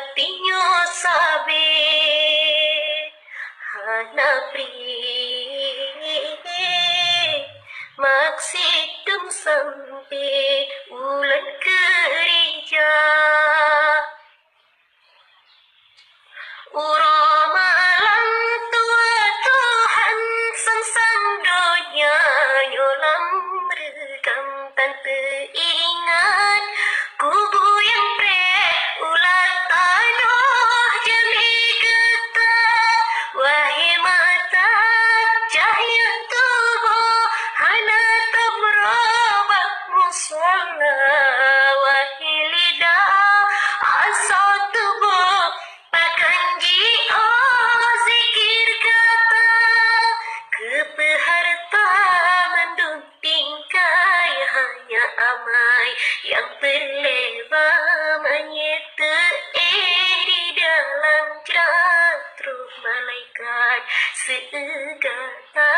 hatinya sabar hana pri maksudum sampai ulan kerja uramalam tua Tuhan sang dunia nyolam regam tanpa ingat kubu yang ulat tanah jami getah wahai mata cahaya tubuh hana tak berubah musala wahai lidah asal tubuh pakanji zikir kata kepeharta mendung tingkai hanya amai yang berlebar menyerta di dalam jatuh malaikat segala.